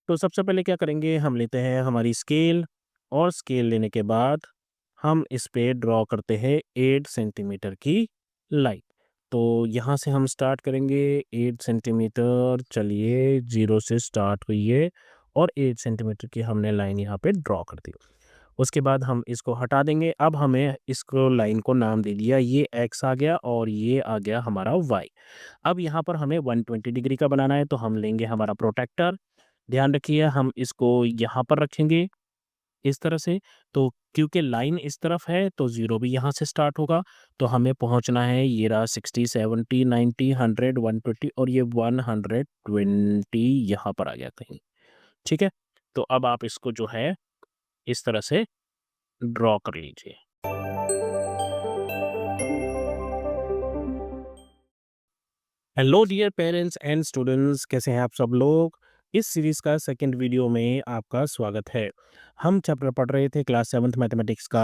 तो सबसे पहले क्या करेंगे, हम लेते हैं हमारी स्केल और स्केल लेने के बाद हम इस पे ड्रॉ करते हैं 8 सेंटीमीटर की लाइन। तो यहाँ से हम स्टार्ट करेंगे 8 सेंटीमीटर, चलिए 0 से स्टार्ट हुई है और 8 सेंटीमीटर की हमने लाइन यहाँ पे ड्रॉ कर दी। उसके बाद हम इसको हटा देंगे। अब हमें इसको लाइन को नाम दे दिया, ये एक्स आ गया और ये आ गया हमारा वाई। अब यहाँ पर हमें 120 डिग्री का बनाना है तो हम लेंगे हमारा प्रोटेक्टर। ध्यान रखिए हम इसको यहाँ पर रखेंगे इस तरह से। तो क्योंकि लाइन इस तरफ है तो 0 भी यहाँ से स्टार्ट होगा। तो हमें पहुँचना है, ये रहा 60, 70, 90, 100, 120 और ये 120 यहाँ पर आ गया कहीं। ठीक है? तो अब आप इसको जो है इस तरह से ड्रॉ कर लीजिए। Hello dear parents and students, कैसे हैं आप सब लोग। इस सीरीज का सेकंड वीडियो में आपका स्वागत है। हम चैप्टर पढ़ रहे थे क्लास 7th मैथमेटिक्स का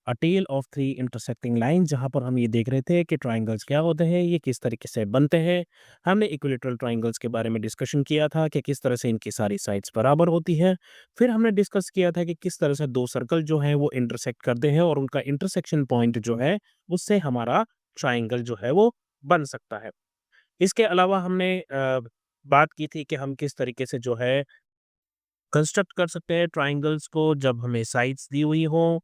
a tale of three intersecting line, जहां पर हम ये देख रहे थे कि ट्राइंगल्स क्या होते हैं, ये किस तरीके से बनते हैं। हमने इक्विलेटरल ट्राइंगल्स के बारे में डिस्कशन किया था कि किस तरह से इनकी सारी साइड्स बराबर होती है। फिर हमने डिस्कस किया था कि किस तरह से दो सर्कल जो है वो इंटरसेक्ट करते हैं और उनका इंटरसेक्शन पॉइंट जो है उससे हमारा ट्राइंगल जो है वो बन सकता है। इसके अलावा हमने बात की थी कि हम किस तरीके से जो है कंस्ट्रक्ट कर सकते हैं ट्राइंगल्स को जब हमें साइड्स दी हुई हो।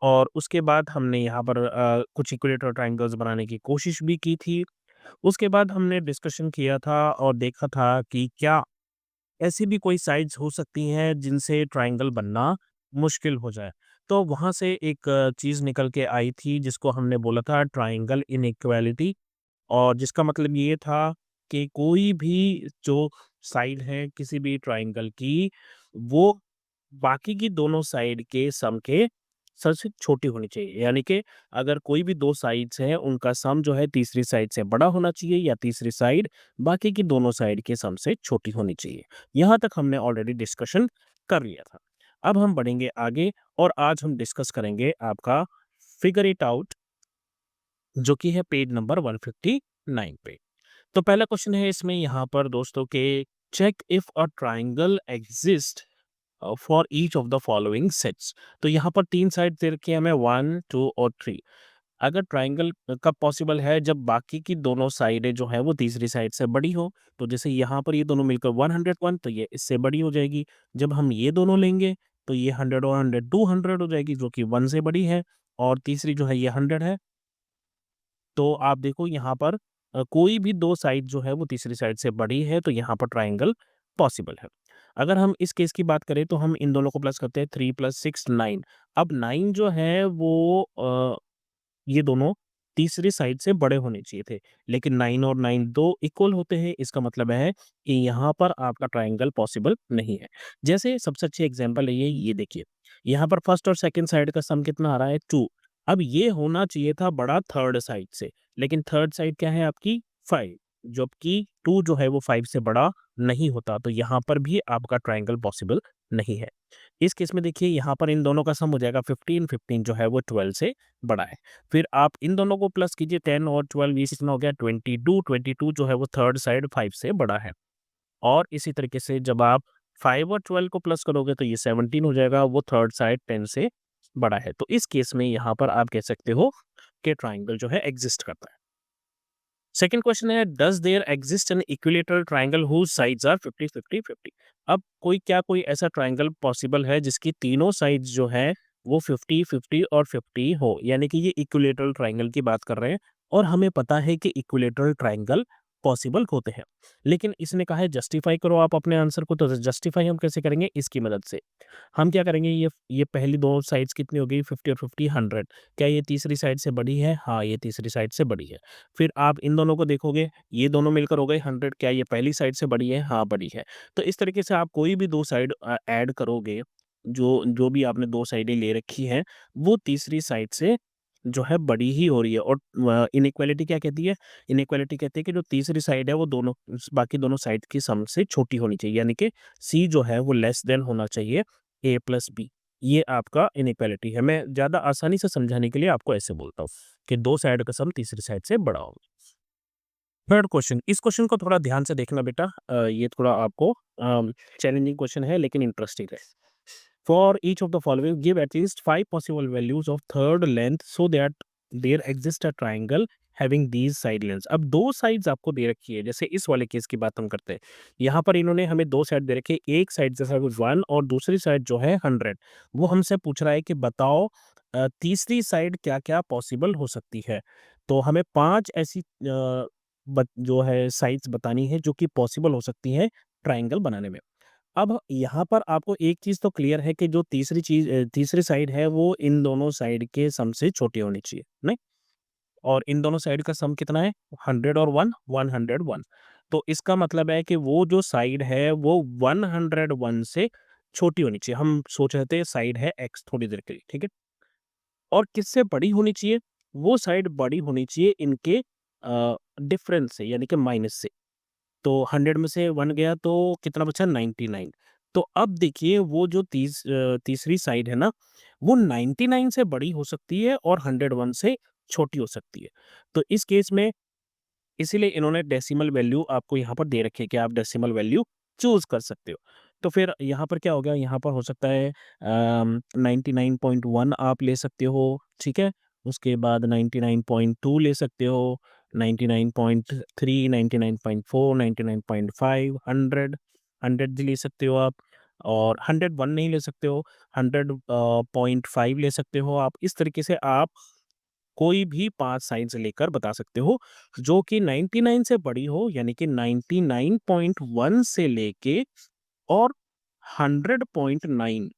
और उसके बाद हमने यहाँ पर कुछ इक्विलेटरल ट्राइंगल्स बनाने की कोशिश भी की थी। उसके बाद हमने डिस्कशन किया था और देखा था कि क्या ऐसी भी कोई साइड्स हो सकती हैं जिनसे ट्राइंगल बनना मुश्किल हो जाए। तो वहाँ से एक चीज़ निकल के आई थी जिसको हमने बोला था ट्राइंगल इनइक्वालिटी। और जिसका मतलब ये था कि कोई भी जो साइड है किसी भी ट्राइंगल की, वो बाकी की दोनों साइड के सम के सबसे छोटी होनी चाहिए। यानी कि अगर कोई भी दो साइड्स हैं उनका सम जो है तीसरी साइड से बड़ा होना चाहिए या तीसरी साइड बाकी की दोनों साइड के सम से छोटी होनी चाहिए। यहाँ तक हमने ऑलरेडी डिस्कशन कर लिया था। अब हम बढ़ेंगे आगे और आज हम डिस्कस करेंगे आपका फिगर इट आउट, जो कि है पेज नंबर 159 पे। तो पहला क्वेश्चन है इसमें यहाँ पर दोस्तों के, check if a triangle exist for each of the following sets. तो यहाँ पर तीन साइड दे रखी है हमें, 1, 2 और 3। अगर ट्राइंगल कब पॉसिबल है, जब बाकी की दोनों साइडें जो है वो तीसरी साइड से बड़ी हो। तो जैसे यहाँ पर ये दोनों मिलकर 101 तो ये इससे बड़ी हो जाएगी। जब हम ये दोनों लेंगे तो ये 100 और 100 200 हो जाएगी, जो कि 1 से बड़ी है। और तीसरी जो है ये 100 है। तो आप देखो यहाँ पर कोई भी दो साइड जो है वो तीसरी साइड से बड़ी है तो यहाँ पर ट्राइंगल पॉसिबल है। अगर हम इस केस की बात करें तो हम इन दोनों को प्लस करते हैं, 3 + 6 9। अब 9 जो है वो ये दोनों तीसरी साइड से बड़े होने चाहिए थे, लेकिन 9 और 9 दो इक्वल होते हैं। इसका मतलब है कि यहाँ पर आपका ट्राइंगल पॉसिबल नहीं है। जैसे सबसे अच्छी एग्जांपल है ये देखिए, यहाँ पर फर्स्ट और सेकंड साइड का सम कितना आ रहा है, 2। अब ये होना चाहिए था बड़ा थर्ड साइड से, लेकिन थर्ड साइड क्या है आपकी, 5, जबकि 2 जो है वो 5 से बड़ा नहीं होता। तो यहाँ पर भी आपका ट्राइंगल पॉसिबल नहीं है। इस केस में देखिए यहाँ पर इन दोनों का सम हो जाएगा 15, 15 जो है वो 12 से बड़ा है। फिर आप इन दोनों को प्लस कीजिए, 10 और 12, ये कितना हो गया, 22, 22 जो है वो थर्ड साइड 5 से बड़ा है। और इसी तरीके से जब आप 5 और 12 को प्लस करोगे तो ये 17 हो जाएगा, वो थर्ड साइड 10 से बड़ा है। तो इस केस में यहाँ पर आप कह सकते हो कि ट्राइंगल जो है एग्जिस्ट करता है। सेकंड क्वेश्चन है, does there exist an equilateral triangle whose sides are 50 50 50। अब कोई ऐसा ट्राइंगल पॉसिबल है जिसकी तीनों साइड्स जो है वो 50 50 और 50 हो, यानी कि ये इक्विलेटरल ट्राइंगल की बात कर रहे हैं। और हमें पता है कि इक्विलेटरल ट्राइंगल पॉसिबल होते हैं, लेकिन इसने कहा है जस्टिफाई करो आप अपने आंसर को। तो जस्टिफाई हम कैसे करेंगे, इसकी मदद से हम क्या करेंगे, ये पहली दो साइड्स कितनी हो गई, 50 और 50, 100। क्या ये तीसरी साइड से बड़ी है, हाँ ये तीसरी साइड से बड़ी है। फिर आप इन दोनों को देखोगे, ये दोनों मिलकर हो गए 100, क्या ये पहली साइड से बड़ी है, हाँ बड़ी है। तो इस तरीके से आप कोई भी दो साइड ऐड करोगे, जो जो भी आपने दो साइडें ले रखी हैं वो तीसरी साइड से जो है बड़ी ही हो रही है। और इनइक्वालिटी क्या कहती है, इनइक्वालिटी कहती है कि जो तीसरी साइड है वो दोनों बाकी दोनों साइड की सम से छोटी होनी चाहिए, यानी कि सी जो है वो लेस देन होना चाहिए ए प्लस बी। ये आपका इनइक्वालिटी है। मैं ज़्यादा आसानी से समझाने के लिए आपको ऐसे बोलता हूँ कि दो साइड का सम तीसरी साइड से बड़ा होगा। थर्ड क्वेश्चन, इस क्वेश्चन को थोड़ा ध्यान से देखना बेटा। ये थोड़ा आपको चैलेंजिंग क्वेश्चन है लेकिन इंटरेस्टिंग है। For each of the following give at least 5 possible values of third length so that there exist a triangle having these side lengths. अब दो साइड्स आपको दे रखी है, जैसे इस वाले केस की बात हम करते हैं। यहाँ पर इन्होंने हमें दो साइड दे रखी है, एक साइड जैसा 1 और दूसरी साइड जो है 100। वो हमसे पूछ रहा है कि बताओ तीसरी साइड क्या-क्या पॉसिबल हो सकती है। तो हमें 5 ऐसी जो है साइड्स बतानी है जो कि पॉसिबल हो सकती हैं ट्राइंगल बनाने में। अब यहाँ पर आपको एक चीज़ तो क्लियर है कि जो तीसरी साइड है वो इन दोनों साइड के सम से छोटी होनी चाहिए, नहीं? और इन दोनों साइड का सम कितना है? 100 और 1, 101। तो इसका मतलब है कि वो जो साइड है वो 101 से छोटी होनी चाहिए। हम सोच रहे थे साइड है x थोड़ी देर के लिए, ठीक है? और किससे बड़ी होनी चाहिए? वो साइड बड़ी होनी चाहिए इनके डिफरेंस से, यानी कि माइनस से। तो 100 में से 1 गया तो कितना बचा? 99। तो अब देखिए वो जो तीसरी साइड है ना, वो 99 से बड़ी हो सकती है और 101 से छोटी हो सकती है। तो इस केस में इसीलिए इन्होंने डेसिमल वैल्यू आपको यहाँ पर दे रखी है कि आप डेसिमल वैल्यू चूज़ कर सकते हो। तो फिर यहाँ पर क्या हो गया? यहाँ पर हो सकता है 99.1 आप ले सकते हो, ठीक है? उसके बाद 99.2 ले सकते हो, 99.3, 99.4, 99.5, 100, 100 भी ले सकते हो आप, और 101 नहीं ले सकते हो, 100.5 ले सकते हो आप। इस तरीके से आप कोई भी 5 साइन्स लेकर बता सकते हो, जो कि 99 से बड़ी हो, यानी कि 99.1 से लेके और 100.9,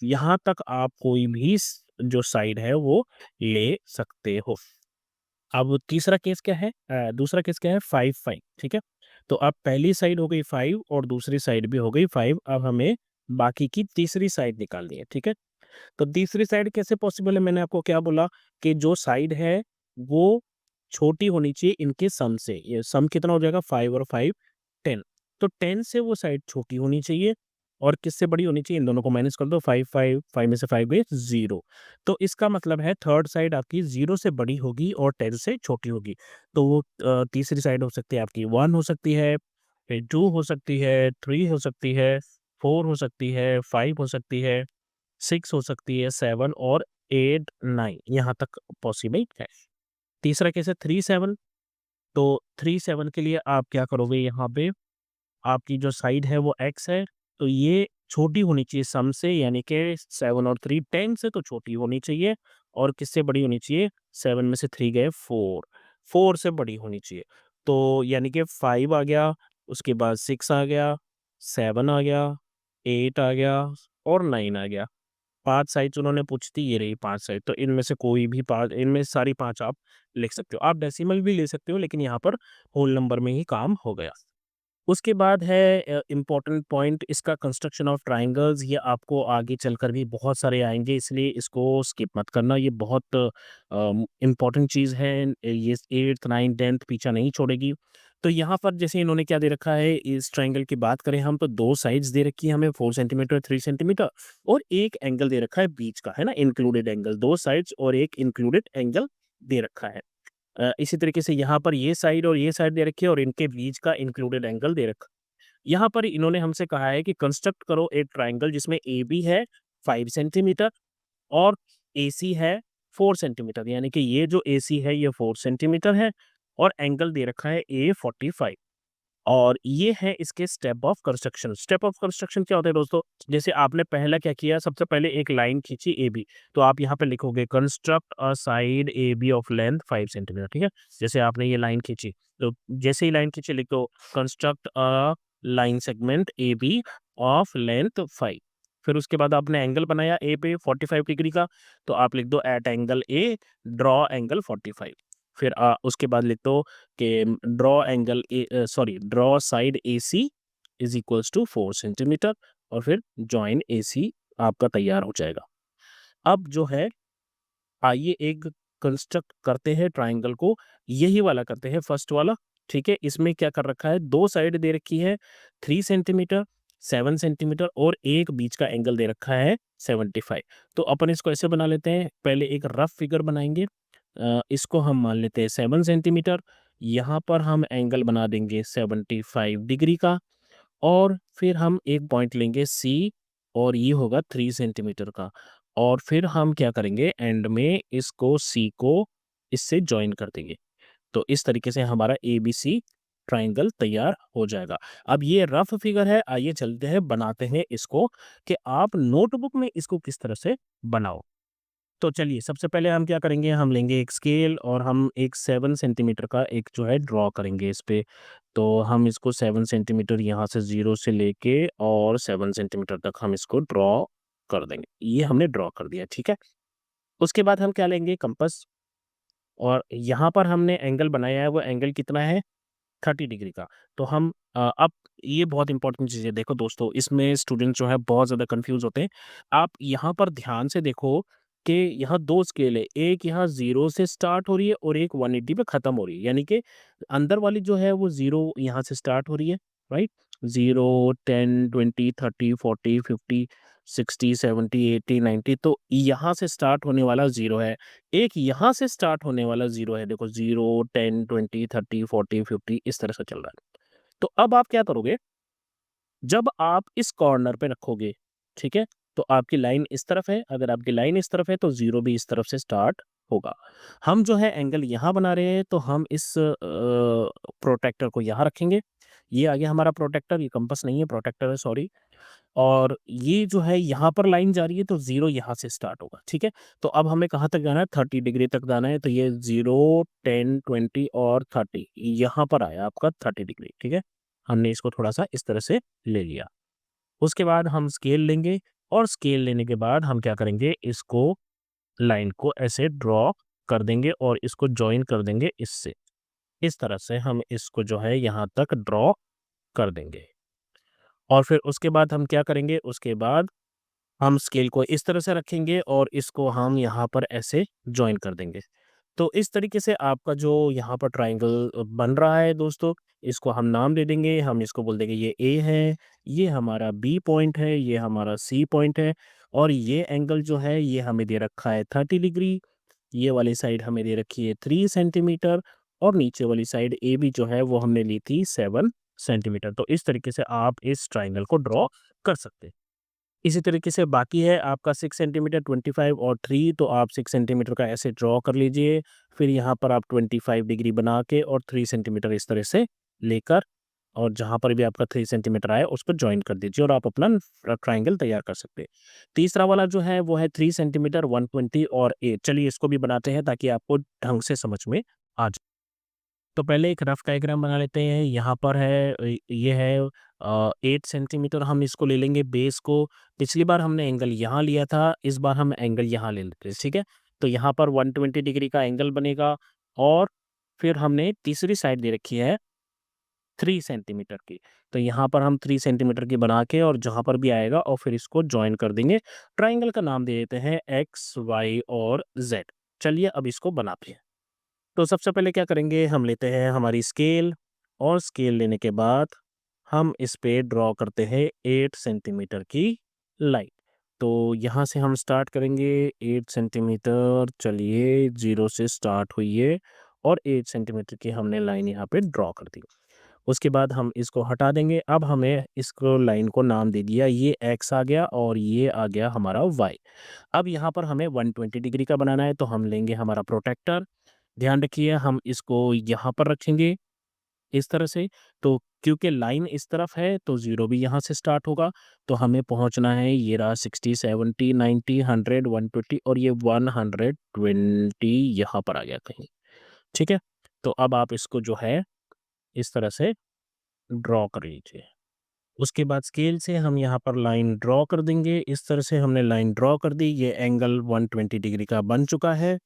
यहाँ तक आप कोई भी जो साइड है वो ले सकते हो। अब तीसरा केस क्या है? दूसरा केस क्या है? 5, 5, ठीक है? तो अब पहली साइड हो गई 5 और दूसरी साइड भी हो गई 5। अब हमें बाकी की तीसरी साइड निकालनी है, ठीक है? तो तीसरी साइड कैसे पॉसिबल है? मैंने आपको क्या बोला कि जो साइड है वो छोटी होनी चाहिए इनके सम से। ये सम कितना हो जाएगा? 5 और 5 10। तो 10 से वो साइड छोटी होनी चाहिए और किससे बड़ी होनी चाहिए? इन दोनों को माइनस कर दो, 5, 5, 5 में से 5 गए 0। तो इसका मतलब है थर्ड साइड आपकी 0 से बड़ी होगी और 10 से छोटी होगी। तो वो तीसरी साइड हो सकती है आपकी 1 हो सकती है, फिर 2 हो सकती है, 3 हो सकती है, 4 हो सकती है, 5 हो सकती है, 6 हो सकती है, 7 और 8, 9 यहाँ तक पॉसिबल है। तीसरा केस है 3, 7। तो 3, 7 के लिए आप क्या करोगे? यहाँ पे आपकी जो साइड है वो x है, तो ये छोटी होनी चाहिए सम से, यानी कि 7 और 3 10 से तो छोटी होनी चाहिए और किससे बड़ी होनी चाहिए? 7 में से 3 गए 4, 4 से बड़ी होनी चाहिए। तो यानी कि 5 आ गया, उसके बाद 6 आ गया, 7 आ गया, 8 आ गया और 9 आ गया। 5 साइज़ उन्होंने पूछी थी, ये रही 5 साइज़। तो इनमें से कोई भी 5, इनमें से सारी 5 आप लिख सकते हो। आप डेसिमल भी ले सकते हो, लेकिन यहाँ पर होल नंबर में ही काम हो गया। उसके बाद है इम्पोर्टेंट पॉइंट इसका, कंस्ट्रक्शन ऑफ ट्रायंगल्स। ये आपको आगे चलकर भी बहुत सारे आएँगे, इसलिए इसको स्किप मत करना। ये बहुत इम्पोर्टेंट चीज़ है। ये 8th, 9th, 10th पीछा नहीं छोड़ेगी। तो यहाँ पर जैसे इन्होंने क्या दे रखा है, इस ट्रायंगल की बात करें हम, तो 2 साइड्स दे रखी है हमें, 4 सेंटीमीटर, 3 सेंटीमीटर, और एक एंगल दे रखा है बीच का, है ना? Included angle. 2 साइड्स और एक इंक्लूडेड एंगल दे रखा है। इसी तरीके से यहाँ पर ये साइड और ये साइड दे रखी है और इनके बीच का इंक्लूडेड एंगल दे रखा है। यहाँ पर इन्होंने हमसे कहा है कि कंस्ट्रक्ट करो एक ट्रायंगल जिसमें AB है 5 सेंटीमीटर और AC है 4 सेंटीमीटर, यानी कि ये जो AC है ये 4 सेंटीमीटर है और एंगल दे रखा है A45। और ये है इसके step of construction. Step of construction क्या होता है दोस्तों? जैसे आपने पहला क्या किया, सबसे पहले एक लाइन खींची AB, तो आप यहाँ पे लिखोगे construct a side AB of length 5 centimetre, ठीक है? जैसे आपने ये लाइन खींची, तो जैसे ही लाइन खींची लिख दो construct a line segment AB of length 5। फिर उसके बाद आपने एंगल बनाया A पे 45 डिग्री का, तो आप लिख दो at angle A draw angle 45। फिर उसके बाद लिख दो कि draw side AC is equals to 4 centimetre और फिर जॉइन AC आपका तैयार हो जाएगा। अब जो है, आइए एक कंस्ट्रक्ट करते हैं ट्रायंगल को, यही वाला करते हैं फर्स्ट वाला, ठीक है? इसमें क्या कर रखा है, 2 साइड दे रखी है 3 सेंटीमीटर, 7 सेंटीमीटर और एक बीच का एंगल दे रखा है 75। तो अपन इसको ऐसे बना लेते हैं, पहले एक रफ फिगर बनाएंगे। इसको हम मान लेते हैं 7 सेंटीमीटर, यहाँ पर हम एंगल बना देंगे 75 डिग्री का, और फिर हम एक पॉइंट लेंगे सी, और ये होगा 3 सेंटीमीटर का, और फिर हम क्या करेंगे एंड में इसको सी को इससे जॉइन कर देंगे। तो इस तरीके से हमारा एबीसी ट्रायंगल तैयार हो जाएगा। अब ये रफ फिगर है, आइए चलते हैं बनाते हैं इसको, कि आप नोटबुक में इसको किस तरह से बनाओ। तो चलिए सबसे पहले हम क्या करेंगे, हम लेंगे एक स्केल और हम एक 7 सेंटीमीटर का एक जो है ड्रॉ करेंगे इस पे। तो हम इसको 7 सेंटीमीटर यहाँ से 0 से लेके और 7 सेंटीमीटर तक हम इसको ड्रॉ कर देंगे। ये हमने ड्रॉ कर दिया, ठीक है। उसके बाद हम क्या लेंगे, कंपास, और यहाँ पर हमने एंगल बनाया है, वो एंगल कितना है, 30 डिग्री का। तो हम अब ये बहुत इंपॉर्टेंट चीज़ है, देखो दोस्तों, इसमें स्टूडेंट जो है बहुत ज़्यादा कंफ्यूज होते हैं। आप यहाँ पर ध्यान से देखो कि यहाँ 2 स्केल है, एक यहाँ 0 से स्टार्ट हो रही है और एक 180 पे ख़त्म हो रही है, यानी कि अंदर वाली जो है वो 0 यहाँ से स्टार्ट हो रही है, राइट? 0, 10, 20, 30, 40, 50, 60, 70, 80, 90, तो यहाँ से स्टार्ट होने वाला 0 है। एक यहाँ से स्टार्ट होने वाला 0 है, देखो 0, 10, 20, 30, 40, 50 इस तरह से चल रहा है। तो अब आप क्या करोगे, जब आप इस कॉर्नर पे रखोगे, ठीक है? तो आपकी लाइन इस तरफ है, अगर आपकी लाइन इस तरफ है तो 0 भी इस तरफ से स्टार्ट होगा। हम जो है एंगल यहाँ बना रहे हैं, तो हम इस प्रोट्रैक्टर को यहाँ रखेंगे। ये आ गया हमारा प्रोट्रैक्टर, ये कंपास नहीं है, प्रोट्रैक्टर है, सॉरी। और ये जो है यहाँ पर लाइन जा रही है, तो 0 यहाँ से स्टार्ट होगा, ठीक है? तो अब हमें कहाँ तक जाना है, 30 डिग्री तक जाना है, तो ये 0, 10, 20 और 30 यहाँ पर आया आपका 30 डिग्री, ठीक है? हमने इसको थोड़ा-सा इस तरह से ले लिया। उसके बाद हम स्केल लेंगे, और स्केल लेने के बाद हम क्या करेंगे, इसको लाइन को ऐसे ड्रॉ कर देंगे और इसको जॉइन कर देंगे इससे। इस तरह से हम इसको जो है यहाँ तक ड्रॉ कर देंगे। और फिर उसके बाद हम क्या करेंगे, उसके बाद हम स्केल को इस तरह से रखेंगे और इसको हम यहाँ पर ऐसे जॉइन कर देंगे। तो इस तरीके से आपका जो यहाँ पर ट्रायंगल बन रहा है दोस्तों, इसको हम नाम दे देंगे, हम इसको बोल देंगे ये ए है, ये हमारा बी पॉइंट है, ये हमारा सी पॉइंट है, और ये एंगल जो है ये हमें दे रखा है 30 डिग्री, ये वाली साइड हमें दे रखी है 3 सेंटीमीटर, और नीचे वाली साइड ए बी जो है वो हमने ली थी 7 सेंटीमीटर। तो इस तरीके से आप इस ट्रायंगल को ड्रॉ कर सकते हैं। इसी तरीके से बाकी है आपका 6 सेंटीमीटर, 25 और 3, तो आप 6 सेंटीमीटर का ऐसे ड्रॉ कर लीजिए। फिर यहाँ पर आप 25 डिग्री बना के और 3 सेंटीमीटर इस तरह से लेकर, और जहाँ पर भी आपका 3 सेंटीमीटर आए उस पर जॉइन कर दीजिए, और आप अपना ट्रायंगल तैयार कर सकते हैं। तीसरा वाला जो है वो है 3 सेंटीमीटर, 120 और 8। चलिए इसको भी बनाते हैं ताकि आपको ढंग से समझ में आ जाए। तो पहले एक रफ डायग्राम बना लेते हैं। यहाँ पर है ये है 8 सेंटीमीटर, हम इसको ले लेंगे बेस को। पिछली बार हमने एंगल यहाँ लिया था, इस बार हम एंगल यहाँ ले लेते हैं, ठीक है? तो यहाँ पर 120 डिग्री का एंगल बनेगा, और फिर हमने तीसरी साइड दे रखी है 3 सेंटीमीटर की। तो यहाँ पर हम 3 सेंटीमीटर की बना के, और जहाँ पर भी आएगा और फिर इसको जॉइन कर देंगे। ट्रायंगल का नाम दे देते हैं एक्स, वाई और जेड। चलिए अब इसको बनाते हैं। तो सबसे पहले क्या करेंगे, हम लेते हैं हमारी स्केल, और स्केल लेने के बाद हम इस पे ड्रॉ करते हैं 8 सेंटीमीटर की लाइन। तो यहाँ से हम स्टार्ट करेंगे 8 सेंटीमीटर, चलिए 0 से स्टार्ट हुई है, और 8 सेंटीमीटर की हमने लाइन यहाँ पे ड्रॉ कर दी। उसके बाद हम इसको हटा देंगे। अब हमें इसको लाइन को नाम दे दिया, ये एक्स आ गया और ये आ गया हमारा वाई। अब यहाँ पर हमें 120 डिग्री का बनाना है, तो हम लेंगे हमारा प्रोटेक्टर। ध्यान रखिए हम इसको यहाँ पर रखेंगे इस तरह से। तो क्योंकि लाइन इस तरफ है तो 0 भी यहाँ से स्टार्ट होगा, तो हमें पहुँचना है, ये रहा 60, 70, 90, 100, 120 और ये 120 यहाँ पर आ गया कहीं, ठीक है? तो अब आप इसको जो है इस तरह से ड्रॉ कर लीजिए। उसके बाद स्केल से हम यहाँ पर लाइन ड्रॉ कर देंगे। इस तरह से हमने लाइन ड्रॉ कर दी, ये एंगल 120 डिग्री का बन चुका है।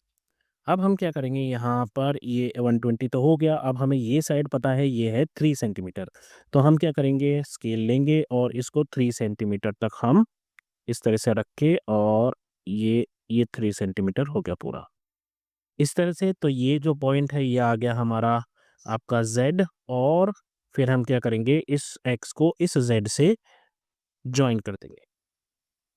अब हम क्या करेंगे, यहाँ पर ये 120 तो हो गया, अब हमें ये साइड पता है ये है 3 सेंटीमीटर। तो हम क्या करेंगे, स्केल लेंगे और इसको 3 सेंटीमीटर तक हम इस तरह से रख के, और ये 3 सेंटीमीटर हो गया पूरा। इस तरह से तो ये जो पॉइंट है ये आ गया हमारा आपका Z, और फिर हम क्या करेंगे, इस X को इस Z से जॉइन कर देंगे।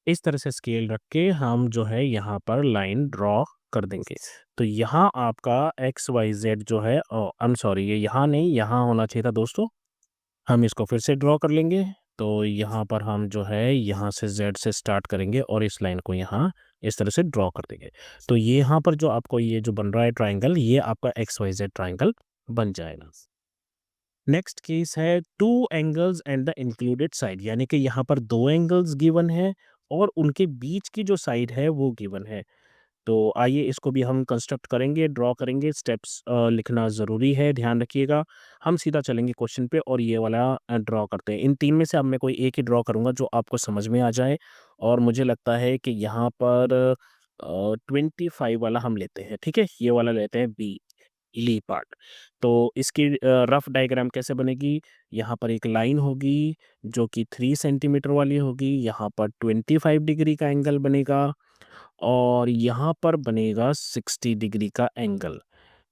इस तरह से स्केल रख के हम जो है यहाँ पर लाइन ड्रॉ कर देंगे। तो यहाँ आपका एक्स वाई जेड जो है, आई एम सॉरी, ये यहाँ नहीं, यहाँ होना चाहिए था दोस्तों। हम इसको फिर से ड्रॉ कर लेंगे। तो यहाँ पर हम जो है यहाँ से जेड से स्टार्ट करेंगे और इस लाइन को यहाँ इस तरह से ड्रॉ कर देंगे। तो ये यहाँ पर जो आपको ये जो बन रहा है ट्राइंगल, ये आपका एक्स वाई जेड ट्राइंगल बन जाएगा। नेक्स्ट केस है two angles and the included side, यानी कि यहाँ पर दो एंगल्स गिवन है और उनके बीच की जो साइड है वो गिवन है। तो आइए इसको भी हम कंस्ट्रक्ट करेंगे, ड्रॉ करेंगे। स्टेप्स लिखना ज़रूरी है, ध्यान रखिएगा। हम सीधा चलेंगे क्वेश्चन पे और ये वाला ड्रॉ करते हैं। इन तीन में से अब मैं कोई एक ही ड्रॉ करूँगा जो आपको समझ में आ जाए। और मुझे लगता है कि यहाँ पर 25 वाला हम लेते हैं, ठीक है? ये वाला लेते हैं, बी ली पार्ट। तो इसकी रफ डायग्राम कैसे बनेगी? यहाँ पर एक लाइन होगी जो कि 3 सेंटीमीटर वाली होगी, यहाँ पर 25 डिग्री का एंगल बनेगा और यहाँ पर बनेगा 60 डिग्री का एंगल।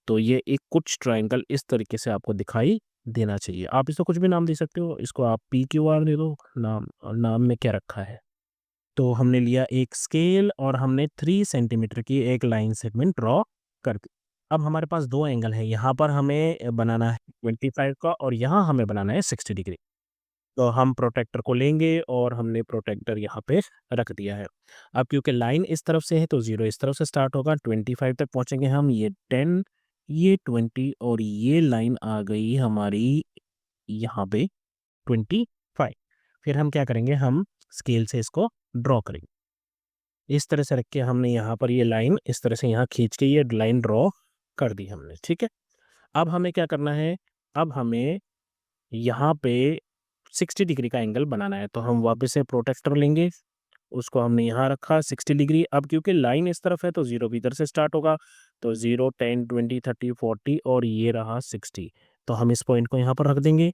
तो ये एक कुछ ट्रायंगल इस तरीके से आपको दिखाई देना चाहिए। आप इसको कुछ भी नाम दे सकते हो, इसको आप पी क्यू आर दे दो नाम। नाम में क्या रखा है? तो हमने लिया एक स्केल और हमने 3 सेंटीमीटर की एक लाइन सेगमेंट ड्रॉ कर दी। अब हमारे पास दो एंगल है, यहाँ पर हमें बनाना है 25 का और यहाँ हमें बनाना है 60 डिग्री। तो हम प्रोटेक्टर को लेंगे और हमने प्रोटेक्टर यहाँ पे रख दिया है। अब क्योंकि लाइन इस तरफ से है तो 0 इस तरफ से स्टार्ट होगा, 25 तक पहुँचेंगे हम। ये 10, ये 20 और ये लाइन आ गई हमारी यहाँ पे 25। फिर हम क्या करेंगे, हम स्केल से इसको ड्रॉ करेंगे। इस तरह से रख के हमने यहाँ पर ये लाइन इस तरह से यहाँ खींच के ये लाइन ड्रॉ कर दी हमने, ठीक है? अब हमें क्या करना है, अब हमें यहाँ पे 60 डिग्री का एंगल बनाना है। तो हम वापस से प्रोटेक्टर लेंगे, उसको हमने यहाँ रखा 60 डिग्री। अब क्योंकि लाइन इस तरफ है तो 0 भी इधर से स्टार्ट होगा। तो 0, 10, 20, 30, 40 और ये रहा 60। तो हम इस पॉइंट को यहाँ पर रख देंगे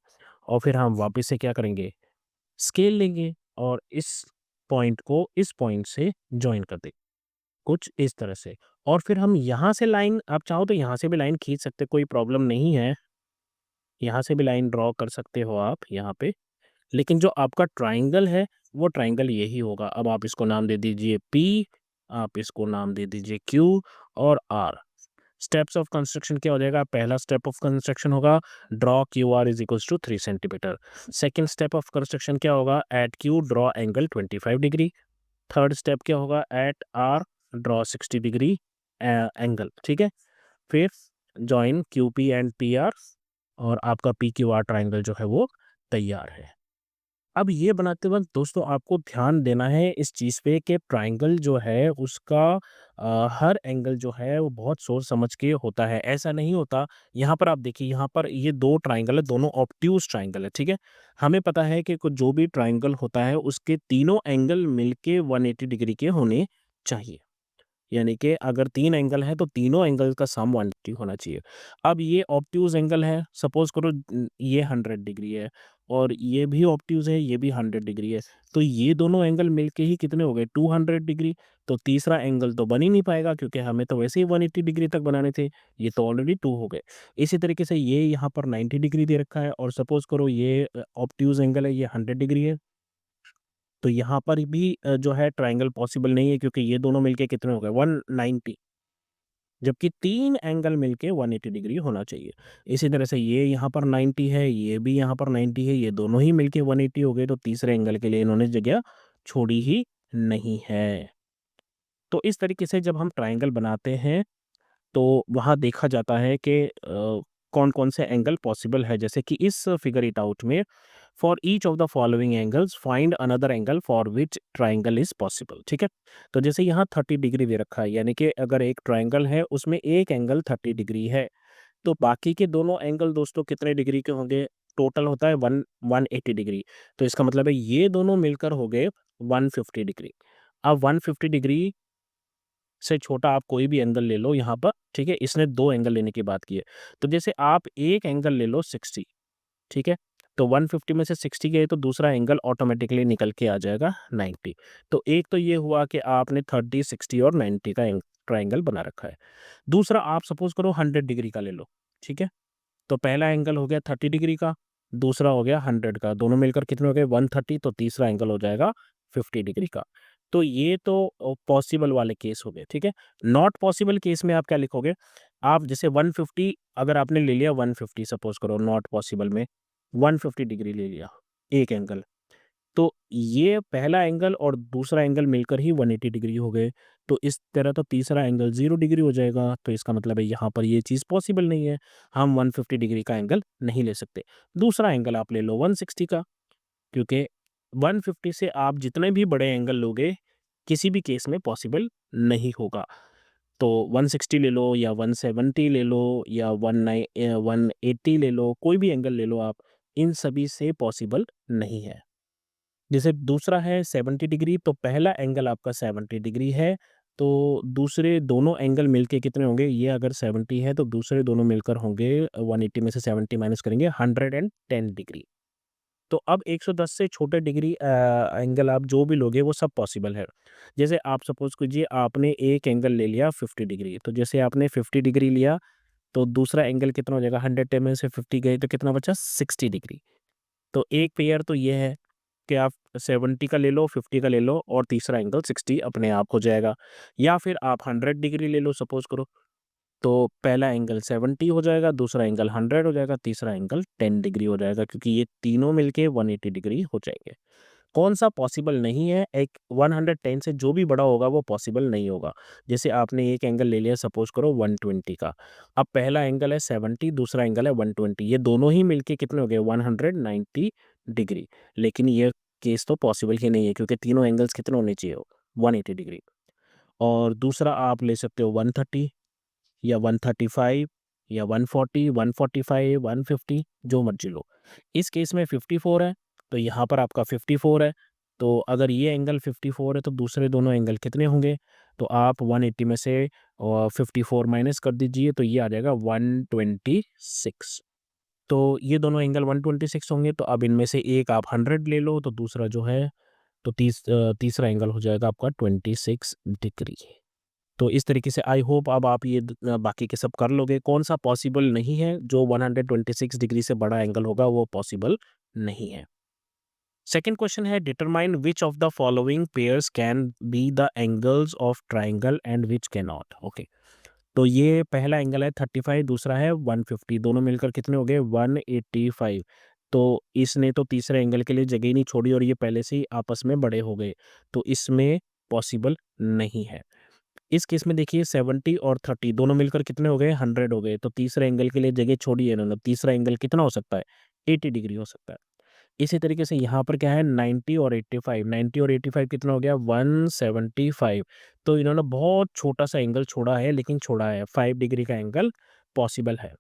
और फिर हम वापस से क्या करेंगे, स्केल लेंगे और इस पॉइंट को इस पॉइंट से जॉइन कर देंगे कुछ इस तरह से। और फिर हम यहाँ से लाइन, आप चाहो तो यहाँ से भी लाइन खींच सकते, कोई प्रॉब्लम नहीं है। यहाँ से भी लाइन ड्रॉ कर सकते हो आप यहाँ पे। लेकिन जो आपका ट्राइंगल है वो ट्राइंगल यही होगा। अब आप इसको नाम दे दीजिए पी, आप इसको नाम दे दीजिए क्यू और आर। स्टेप्स ऑफ कंस्ट्रक्शन क्या हो जाएगा? पहला स्टेप ऑफ कंस्ट्रक्शन होगा draw Q R is equals to 3 centimetre. Second step of construction क्या होगा? At Q draw angle 25 degree. Third step क्या होगा? At R draw 60 degree angle, ठीक है? फिर join Q P and P R और आपका पी क्यू आर ट्राइंगल जो है वो तैयार है। अब ये बनाते वक्त दोस्तों आपको ध्यान देना है इस चीज़ पे कि ट्राइंगल जो है उसका हर एंगल जो है वो बहुत सोच समझ के होता है, ऐसा नहीं होता। यहाँ पर आप देखिए, यहाँ पर ये दो ट्राइंगल है, दोनों ऑब्ट्यूज ट्राइंगल है, ठीक है? हमें पता है कि जो भी ट्राइंगल होता है उसके तीनों एंगल मिलके 180 डिग्री के होने चाहिए। यानी कि अगर 3 एंगल है तो तीनों एंगल का सम 180 होना चाहिए। अब ये ऑब्ट्यूज़ एंगल है, सपोज़ करो ये 100 डिग्री है और ये भी ऑब्ट्यूज़ है, ये भी 100 डिग्री है। तो ये दोनों एंगल मिलके ही कितने हो गए? 200 डिग्री। तो तीसरा एंगल तो बन ही नहीं पाएगा क्योंकि हमें तो वैसे ही 180 डिग्री तक बनाने थे, ये तो ऑलरेडी 2 हो गए। इसी तरीके से ये यहाँ पर 90 डिग्री दे रखा है और सपोज़ करो ये ऑब्ट्यूज़ एंगल है, ये 100 डिग्री है। तो यहाँ पर भी जो है ट्रायंगल पॉसिबल नहीं है क्योंकि ये दोनों मिलके कितने हो गए? 190, जबकि 3 एंगल मिलके 180 डिग्री होना चाहिए। इसी तरह से ये यहाँ पर 90 है, ये भी यहाँ पर 90 है, ये दोनों ही मिलके 180 हो गए, तो तीसरे एंगल के लिए इन्होंने जगह छोड़ी ही नहीं है। तो इस तरीके से जब हम ट्रायंगल बनाते हैं तो वहाँ देखा जाता है कि कौन-कौन से एंगल पॉसिबल है। जैसे कि इस फिगर इट आउट में for each of the following angles find another angle for which triangle is possible, ठीक है? तो जैसे यहाँ 30 डिग्री दे रखा है, यानी कि अगर एक ट्रायंगल है उसमें एक एंगल 30 डिग्री है, तो बाकी के दोनों एंगल दोस्तों कितने डिग्री के होंगे? टोटल होता है 180 डिग्री। तो इसका मतलब है ये दोनों मिलकर हो गए 150 डिग्री। अब 150 डिग्री से छोटा आप कोई भी एंगल ले लो यहाँ पर, ठीक है? इसने 2 एंगल लेने की बात की है। तो जैसे आप एक एंगल ले लो 60, ठीक है? तो 150 में से 60 गए तो दूसरा एंगल ऑटोमेटिकली निकल के आ जाएगा 90। तो एक तो ये हुआ कि आपने 30, 60 और 90 का ट्रायंगल बना रखा है। दूसरा आप सपोज़ करो 100 डिग्री का ले लो, ठीक है? तो पहला एंगल हो गया 30 डिग्री का, दूसरा हो गया 100 का, दोनों मिलकर कितने हो गए? 130। तो तीसरा एंगल हो जाएगा 50 डिग्री का। तो ये तो पॉसिबल वाले केस हो गए, ठीक है। नॉट पॉसिबल केस में आप क्या लिखोगे, आप जैसे 150 अगर आपने ले लिया 150 सपोज़ करो नॉट पॉसिबल में 150 डिग्री ले लिया, एक एंगल। तो ये पहला एंगल और दूसरा एंगल मिलकर ही 180 डिग्री हो गए। तो इस तरह तो तीसरा एंगल 0 डिग्री हो जाएगा, तो इसका मतलब है यहाँ पर ये चीज़ पॉसिबल नहीं है। हम 150 डिग्री का एंगल नहीं ले सकते। दूसरा एंगल आप ले लो 160 का, क्योंकि 150 से आप जितने भी बड़े एंगल लोगे, किसी भी केस में पॉसिबल नहीं होगा। तो 160 ले लो या 170 ले लो या 180 ले लो, कोई भी एंगल ले लो आप, इन सभी से पॉसिबल नहीं है। जैसे दूसरा है 70 डिग्री, तो पहला एंगल आपका 70 डिग्री है, तो दूसरे दोनों एंगल मिलके कितने होंगे? ये अगर 70 है तो दूसरे दोनों मिलकर होंगे 180 में से 70 माइनस करेंगे 110 डिग्री। तो अब 110 से छोटे डिग्री एंगल आप जो भी लोगे वो सब पॉसिबल है। जैसे आप सपोज़ कीजिए आपने एक एंगल ले लिया 50 डिग्री, तो जैसे आपने 50 डिग्री लिया, तो दूसरा एंगल कितना हो जाएगा? 110 में से 50 गए तो कितना बचा? 60 डिग्री। तो एक पेयर तो ये है कि आप 70 का ले लो, 50 का ले लो और तीसरा एंगल 60 अपने आप हो जाएगा। या फिर आप 100 डिग्री ले लो सपोज़ करो, तो पहला एंगल 70 हो जाएगा, दूसरा एंगल 100 हो जाएगा, तीसरा एंगल 10 डिग्री हो जाएगा, क्योंकि ये तीनों मिलके 180 डिग्री हो जाएंगे। कौन-सा पॉसिबल नहीं है? एक 110 से जो भी बड़ा होगा वो पॉसिबल नहीं होगा। जैसे आपने एक एंगल ले लिया सपोज़ करो 120 का। अब पहला एंगल है 70, दूसरा एंगल है 120, ये दोनों ही मिलके कितने हो गए? 190 डिग्री। लेकिन ये केस तो पॉसिबल ही नहीं है, क्योंकि तीनों एंगल्स कितने होने चाहिए? 180 डिग्री। और दूसरा आप ले सकते हो 130 या 135 या 140, 145, 150, जो मर्ज़ी लो। इस केस में 54 है, तो यहाँ पर आपका 54 है। तो अगर ये एंगल 54 है तो दूसरे दोनों एंगल कितने होंगे? तो आप 180 में से 54 माइनस कर दीजिए, तो ये आ जाएगा 126। तो ये दोनों एंगल 126 होंगे, तो अब इनमें से एक आप 100 ले लो, तो दूसरा जो है तो तीसरा एंगल हो जाएगा आपका 26 डिग्री। तो इस तरीके से आई होप अब आप ये बाकी के सब कर लोगे। कौन-सा पॉसिबल नहीं है? जो 126 डिग्री से बड़ा एंगल होगा वो पॉसिबल नहीं है। सेकंड क्वेश्चन है determine which of the following pairs can be the angles of triangle and which can not. Okay, तो ये पहला एंगल है 35, दूसरा है 150, दोनों मिलकर कितने हो गए? 185। तो इसने तो तीसरे एंगल के लिए जगह ही नहीं छोड़ी और ये पहले से ही आपस में बड़े हो गए, तो इसमें पॉसिबल नहीं है। इस केस में देखिए 70 और 30 दोनों मिलकर कितने हो गए? 100 हो गए, तो तीसरे एंगल के लिए जगह छोड़ी है इन्होंने। तीसरा एंगल कितना हो सकता है? 80 डिग्री हो सकता है। इसी तरीके से यहाँ पर क्या है 90 और 85, 90 और 85 कितना हो गया? 175। तो इन्होंने बहुत छोटा-सा एंगल छोड़ा है, लेकिन छोड़ा है। 5 डिग्री का एंगल पॉसिबल है।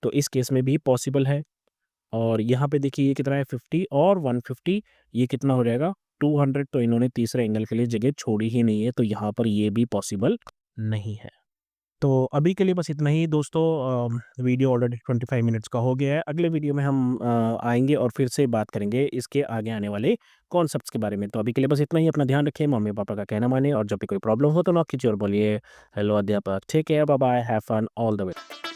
तो इस केस में भी पॉसिबल है। और यहाँ पे देखिए ये कितना है 50 और 150, ये कितना हो जाएगा? 200। तो इन्होंने तीसरे एंगल के लिए जगह छोड़ी ही नहीं है, तो यहाँ पर ये भी पॉसिबल नहीं है। तो अभी के लिए बस इतना ही दोस्तों। वीडियो ऑलरेडी 25 मिनट्स का हो गया है। अगले वीडियो में हम आएँगे और फिर से बात करेंगे इसके आगे आने वाले कॉन्सेप्ट्स के बारे में। तो अभी के लिए बस इतना ही। अपना ध्यान रखिए, मम्मी-पापा का कहना मानिए और जब भी कोई प्रॉब्लम हो तो नॉक कीजिए और बोलिए, हेलो अध्यापक, take care, bye bye, have fun, all the way.